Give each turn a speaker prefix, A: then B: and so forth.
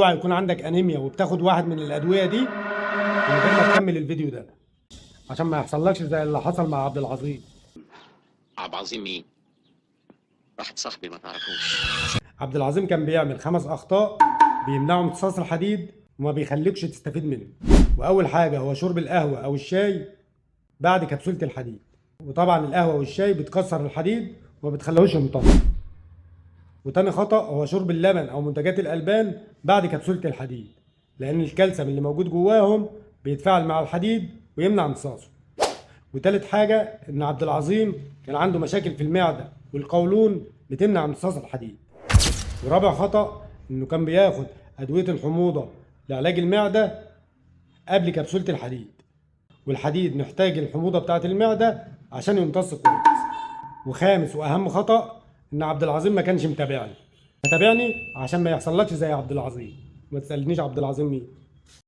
A: اوعى يكون عندك انيميا وبتاخد واحد من الادويه دي من غير ما تكمل الفيديو ده عشان ما يحصلكش زي اللي حصل مع عبد العظيم.
B: عبد العظيم مين؟ واحد صاحبي ما تعرفوش.
A: عبد العظيم كان بيعمل 5 اخطاء بيمنعوا امتصاص الحديد وما بيخليكش تستفيد منه. واول حاجه هو شرب القهوه او الشاي بعد كبسوله الحديد، وطبعا القهوه والشاي بتكسر الحديد وما بتخليهوش يمتص. وتاني خطأ هو شرب اللبن او منتجات الالبان بعد كبسوله الحديد، لان الكالسيوم اللي موجود جواهم بيتفاعل مع الحديد ويمنع امتصاصه. وتالت حاجه ان عبد العظيم كان عنده مشاكل في المعده والقولون بتمنع امتصاص الحديد. ورابع خطأ انه كان بياخد ادويه الحموضه لعلاج المعده قبل كبسوله الحديد، والحديد محتاج الحموضه بتاعه المعده عشان يمتص كويس. وخامس واهم خطأ ان عبد العظيم ما كانش متابعني عشان ما يحصلكش زي عبد العظيم. ما تسالنيش عبد العظيم مين.